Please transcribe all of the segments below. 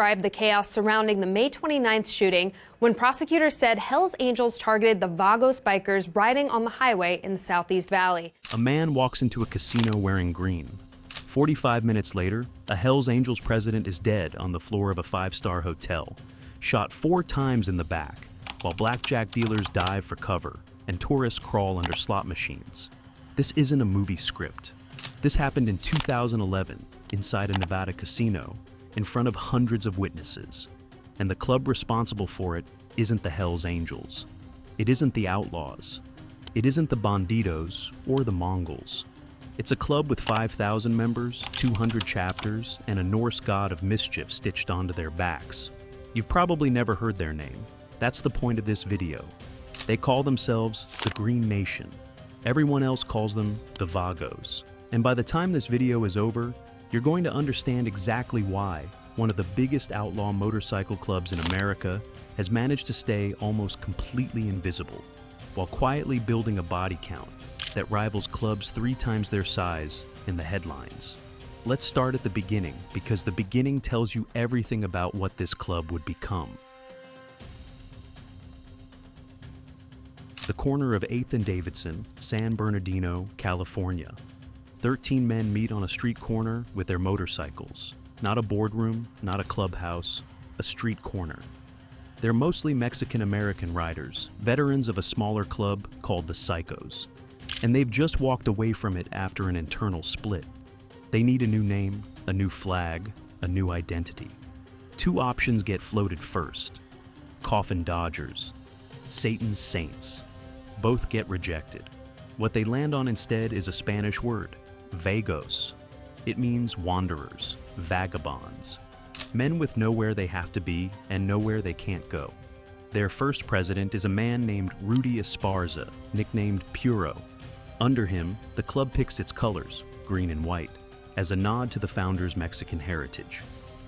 Described the chaos surrounding the May 29th shooting when prosecutors said Hell's Angels targeted the Vagos bikers riding on the highway in the Southeast Valley. A man walks into a casino wearing green. 45 minutes later, a Hell's Angels president is dead on the floor of a five-star hotel, shot 4 times in the back, while blackjack dealers dive for cover and tourists crawl under slot machines. This isn't a movie script. This happened in 2011 inside a Nevada casino, in front of hundreds of witnesses, and the club responsible for it isn't the Hells Angels. It isn't the Outlaws. It isn't the Bandidos or the Mongols. It's a club with 5,000 members, 200 chapters, and a Norse god of mischief stitched onto their backs. You've probably never heard their name. That's the point of this video. They call themselves the Green Nation. Everyone else calls them the Vagos. And by the time this video is over, you're going to understand exactly why one of the biggest outlaw motorcycle clubs in America has managed to stay almost completely invisible, while quietly building a body count that rivals clubs 3 times their size in the headlines. Let's start at the beginning, because the beginning tells you everything about what this club would become. The corner of 8th and Davidson, San Bernardino, California. 13 men meet on a street corner with their motorcycles. Not a boardroom, not a clubhouse, a street corner. They're mostly Mexican-American riders, veterans of a smaller club called the Psychos. And they've just walked away from it after an internal split. They need a new name, a new flag, a new identity. 2 options get floated first. Coffin Dodgers, Satan's Saints. Both get rejected. What they land on instead is a Spanish word, Vagos. It means wanderers, vagabonds, men with nowhere they have to be and nowhere they can't go. Their first president is a man named Rudy Esparza, nicknamed Puro. Under him, the club picks its colors, green and white, as a nod to the founder's Mexican heritage.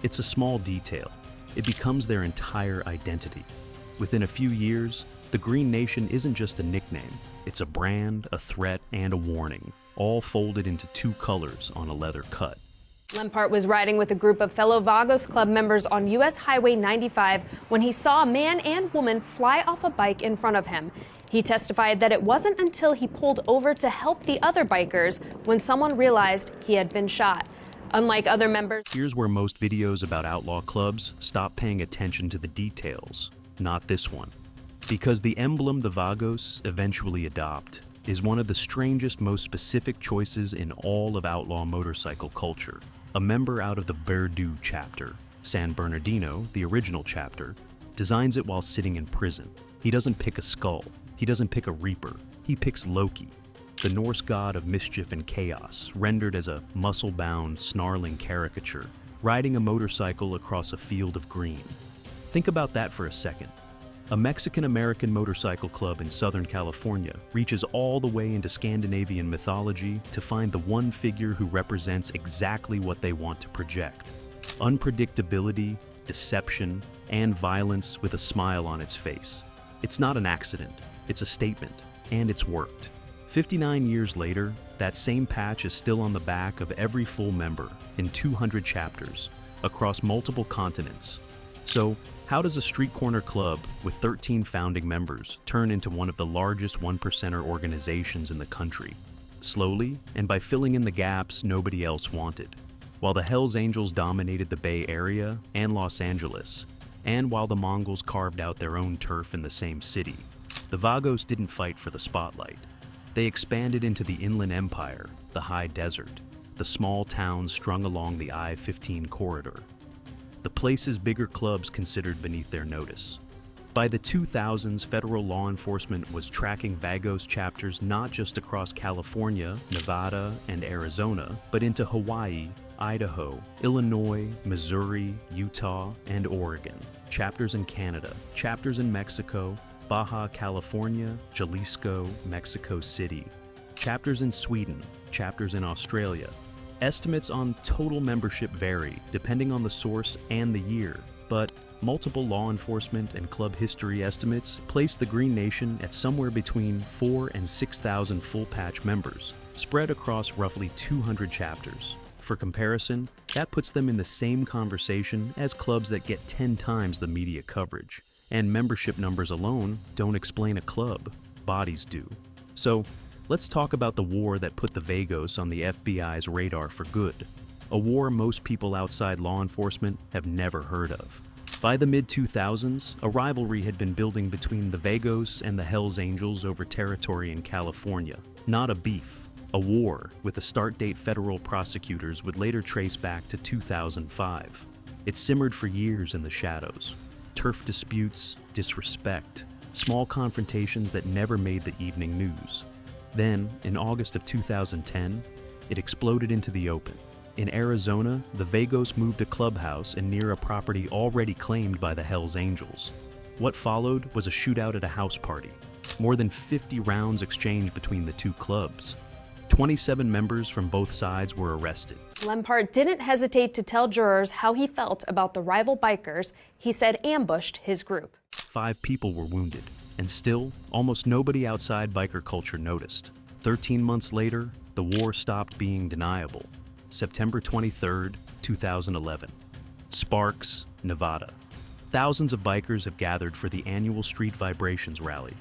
It's a small detail. It becomes their entire identity. Within a few years, the Green Nation isn't just a nickname. It's a brand, a threat, and a warning, all folded into 2 colors on a leather cut. Lempart was riding with a group of fellow Vagos Club members on U.S. Highway 95 when he saw a man and woman fly off a bike in front of him. He testified that it wasn't until he pulled over to help the other bikers when someone realized he had been shot. Unlike other members... Here's where most videos about outlaw clubs stop paying attention to the details. Not this one. Because the emblem the Vagos eventually adopt is one of the strangest, most specific choices in all of outlaw motorcycle culture. A member out of the Verdu chapter, San Bernardino, the original chapter, designs it while sitting in prison. He doesn't pick a skull. He doesn't pick a reaper. He picks Loki, the Norse god of mischief and chaos, rendered as a muscle-bound, snarling caricature, riding a motorcycle across a field of green. Think about that for a second. A Mexican-American motorcycle club in Southern California reaches all the way into Scandinavian mythology to find the one figure who represents exactly what they want to project. Unpredictability, deception, and violence with a smile on its face. It's not an accident, it's a statement, and it's worked. 59 years later, that same patch is still on the back of every full member in 200 chapters across multiple continents. So, how does a street corner club with 13 founding members turn into one of the largest 1%er organizations in the country? Slowly, and by filling in the gaps nobody else wanted. While the Hells Angels dominated the Bay Area and Los Angeles, and while the Mongols carved out their own turf in the same city, the Vagos didn't fight for the spotlight. They expanded into the Inland Empire, the high desert, the small towns strung along the I-15 corridor. The places bigger clubs considered beneath their notice. By the 2000s, federal law enforcement was tracking Vagos chapters not just across California, Nevada, and Arizona, but into Hawaii, Idaho, Illinois, Missouri, Utah, and Oregon. Chapters in Canada, chapters in Mexico, Baja California, Jalisco, Mexico City. Chapters in Sweden, chapters in Australia. Estimates on total membership vary depending on the source and the year, but multiple law enforcement and club history estimates place the Green Nation at somewhere between 4,000 and 6,000 full-patch members, spread across roughly 200 chapters. For comparison, that puts them in the same conversation as clubs that get 10 times the media coverage. And membership numbers alone don't explain a club, bodies do. So, let's talk about the war that put the Vagos on the FBI's radar for good. A war most people outside law enforcement have never heard of. By the mid-2000s, a rivalry had been building between the Vagos and the Hells Angels over territory in California. Not a beef, a war with a start date federal prosecutors would later trace back to 2005. It simmered for years in the shadows. Turf disputes, disrespect, small confrontations that never made the evening news. Then, in August of 2010, it exploded into the open. In Arizona, the Vagos moved a clubhouse and near a property already claimed by the Hells Angels. What followed was a shootout at a house party. More than 50 rounds exchanged between the two clubs. 27 members from both sides were arrested. Lempart didn't hesitate to tell jurors how he felt about the rival bikers he said ambushed his group. 5 people were wounded, and still, almost nobody outside biker culture noticed. 13 months later, the war stopped being deniable. September 23, 2011. Sparks, Nevada. Thousands of bikers have gathered for the annual Street Vibrations rally,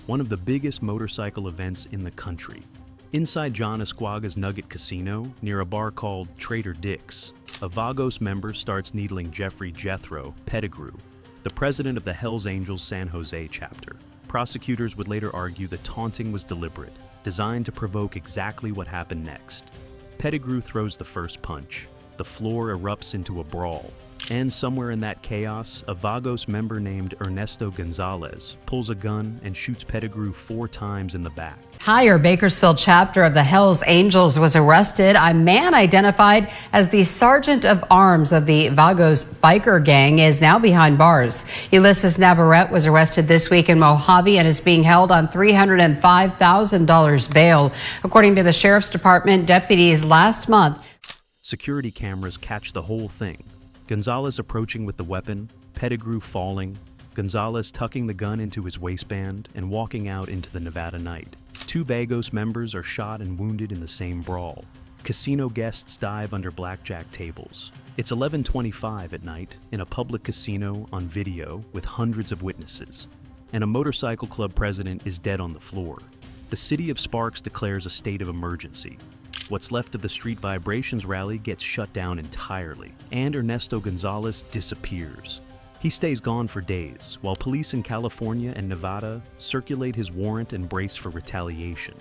one of the biggest motorcycle events in the country. Inside John Esquaga's Nugget Casino, near a bar called Trader Dick's, a Vagos member starts needling Jeffrey Jethro Pettigrew, the president of the Hells Angels San Jose chapter. Prosecutors would later argue the taunting was deliberate, designed to provoke exactly what happened next. Pettigrew throws the first punch. The floor erupts into a brawl. And somewhere in that chaos, a Vagos member named Ernesto Gonzalez pulls a gun and shoots Pettigrew 4 times in the back. Higher Bakersfield chapter of the Hells Angels was arrested. A man identified as the sergeant of arms of the Vagos biker gang is now behind bars. Ulysses Navarrete was arrested this week in Mojave and is being held on $305,000 bail. According to the sheriff's department, deputies last month. Security cameras catch the whole thing. Gonzalez approaching with the weapon, Pettigrew falling, Gonzalez tucking the gun into his waistband and walking out into the Nevada night. 2 Vagos members are shot and wounded in the same brawl. Casino guests dive under blackjack tables. It's 11:25 at night in a public casino on video with hundreds of witnesses. And a motorcycle club president is dead on the floor. The city of Sparks declares a state of emergency. What's left of the Street Vibrations rally gets shut down entirely, and Ernesto Gonzalez disappears. He stays gone for days, while police in California and Nevada circulate his warrant and brace for retaliation.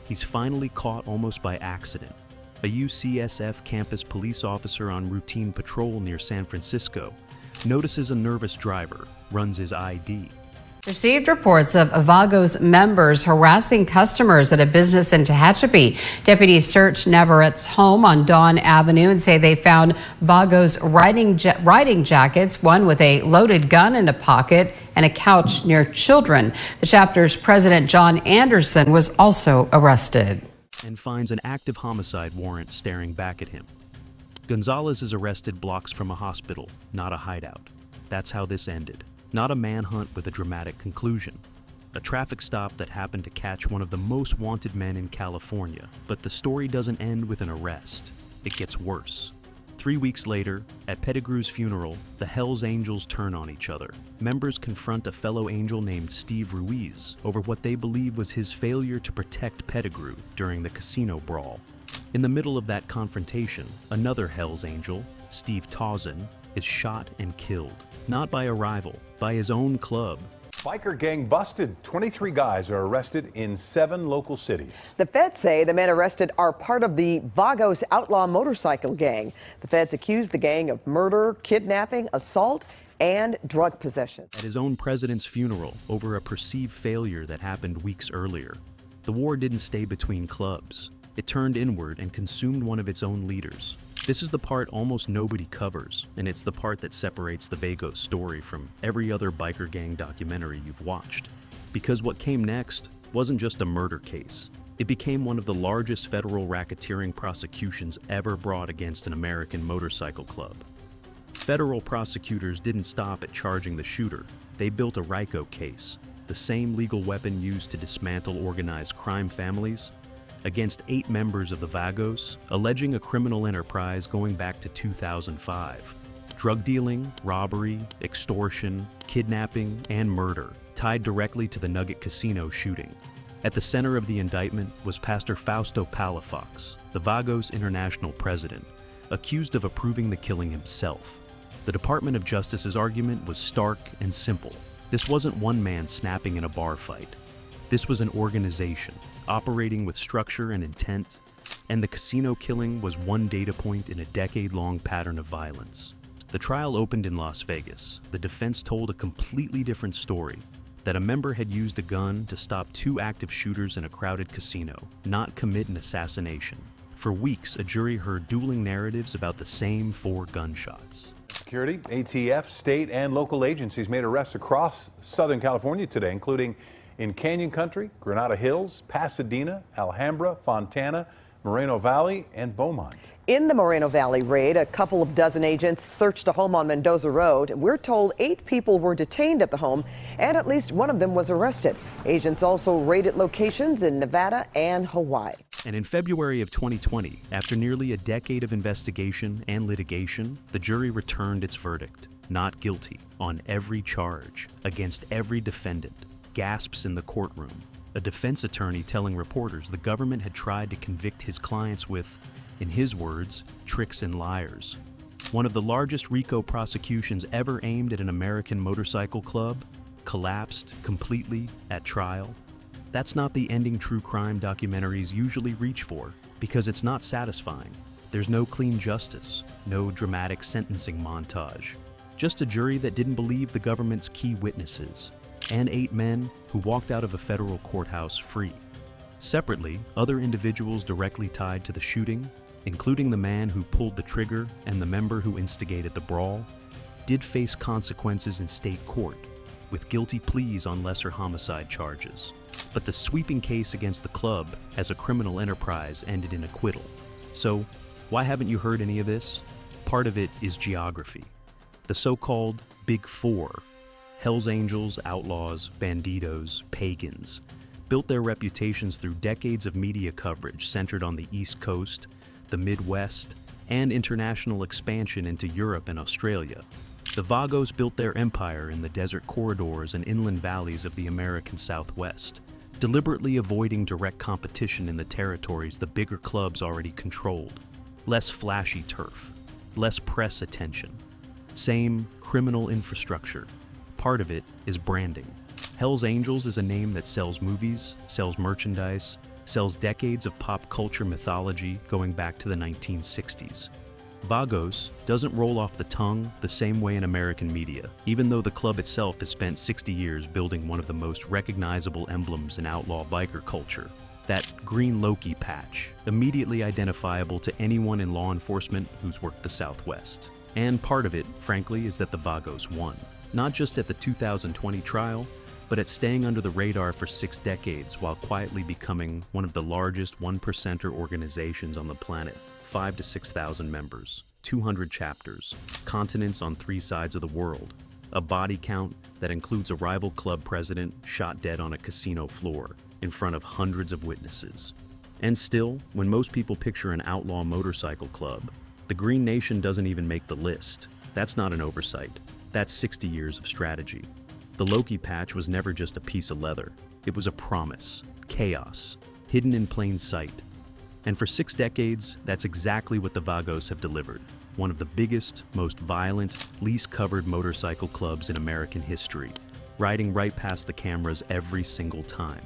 He's finally caught almost by accident. A UCSF campus police officer on routine patrol near San Francisco notices a nervous driver, runs his ID. Received reports of Vagos members harassing customers at a business in Tehachapi. Deputies searched Navarrete's home on Dawn Avenue and say they found Vagos riding jackets, one with a loaded gun in a pocket, and a couch near children. The chapter's president, John Anderson, was also arrested. And finds an active homicide warrant staring back at him. Gonzalez is arrested blocks from a hospital, not a hideout. That's how this ended. Not a manhunt with a dramatic conclusion. A traffic stop that happened to catch one of the most wanted men in California. But the story doesn't end with an arrest. It gets worse. 3 weeks later, at Pettigrew's funeral, the Hells Angels turn on each other. Members confront a fellow angel named Steve Ruiz over what they believe was his failure to protect Pettigrew during the casino brawl. In the middle of that confrontation, another Hells Angel, Steve Tausen, is shot and killed. Not by a rival, by his own club. Biker gang busted. 23 guys are arrested in 7 local cities. The feds say the men arrested are part of the Vagos outlaw motorcycle gang. The feds accuse the gang of murder, kidnapping, assault, and drug possession. At his own president's funeral over a perceived failure that happened weeks earlier. The war didn't stay between clubs. It turned inward and consumed one of its own leaders. This is the part almost nobody covers, and it's the part that separates the Vagos story from every other biker gang documentary you've watched. Because what came next wasn't just a murder case. It became one of the largest federal racketeering prosecutions ever brought against an American motorcycle club. Federal prosecutors didn't stop at charging the shooter. They built a RICO case, the same legal weapon used to dismantle organized crime families. against 8 members of the Vagos, alleging a criminal enterprise going back to 2005. Drug dealing, robbery, extortion, kidnapping, and murder, tied directly to the Nugget Casino shooting. At the center of the indictment was Pastor Fausto Palafox, the Vagos International president, accused of approving the killing himself. The Department of Justice's argument was stark and simple. This wasn't one man snapping in a bar fight. This was an organization, operating with structure and intent, and the casino killing was one data point in a decade-long pattern of violence. The trial opened in Las Vegas. The defense told a completely different story, that a member had used a gun to stop 2 active shooters in a crowded casino, not commit an assassination. For weeks, a jury heard dueling narratives about the same 4 gunshots. Security, ATF, state and local agencies made arrests across Southern California today, including in Canyon Country, Granada Hills, Pasadena, Alhambra, Fontana, Moreno Valley, and Beaumont. In the Moreno Valley raid, a couple of dozen agents searched a home on Mendoza Road. We're told 8 people were detained at the home, and at least one of them was arrested. Agents also raided locations in Nevada and Hawaii. And in February of 2020, after nearly a decade of investigation and litigation, the jury returned its verdict, not guilty, on every charge, against every defendant. Gasps in the courtroom. A defense attorney telling reporters the government had tried to convict his clients with, in his words, tricks and liars. One of the largest RICO prosecutions ever aimed at an American motorcycle club collapsed completely at trial. That's not the ending true crime documentaries usually reach for, because it's not satisfying. There's no clean justice, no dramatic sentencing montage, just a jury that didn't believe the government's key witnesses, and 8 men who walked out of a federal courthouse free. Separately, other individuals directly tied to the shooting, including the man who pulled the trigger and the member who instigated the brawl, did face consequences in state court, with guilty pleas on lesser homicide charges. But the sweeping case against the club as a criminal enterprise ended in acquittal. So, why haven't you heard any of this? Part of it is geography. The so-called Big Four, Hells Angels, outlaws, banditos, pagans, built their reputations through decades of media coverage centered on the East Coast, the Midwest, and international expansion into Europe and Australia. The Vagos built their empire in the desert corridors and inland valleys of the American Southwest, deliberately avoiding direct competition in the territories the bigger clubs already controlled. Less flashy turf, less press attention, same criminal infrastructure. Part of it is branding. Hells Angels is a name that sells movies, sells merchandise, sells decades of pop culture mythology going back to the 1960s. Vagos doesn't roll off the tongue the same way in American media, even though the club itself has spent 60 years building one of the most recognizable emblems in outlaw biker culture. That green Loki patch, immediately identifiable to anyone in law enforcement who's worked the Southwest. And part of it, frankly, is that the Vagos won. Not just at the 2020 trial, but at staying under the radar for 6 decades while quietly becoming one of the largest 1%er organizations on the planet. 5,000 to 6,000 members, 200 chapters, continents on 3 sides of the world, a body count that includes a rival club president shot dead on a casino floor in front of hundreds of witnesses. And still, when most people picture an outlaw motorcycle club, the Green Nation doesn't even make the list. That's not an oversight. That's 60 years of strategy. The Loki patch was never just a piece of leather. It was a promise, chaos, hidden in plain sight. And for 6 decades, that's exactly what the Vagos have delivered. One of the biggest, most violent, least covered motorcycle clubs in American history, riding right past the cameras every single time.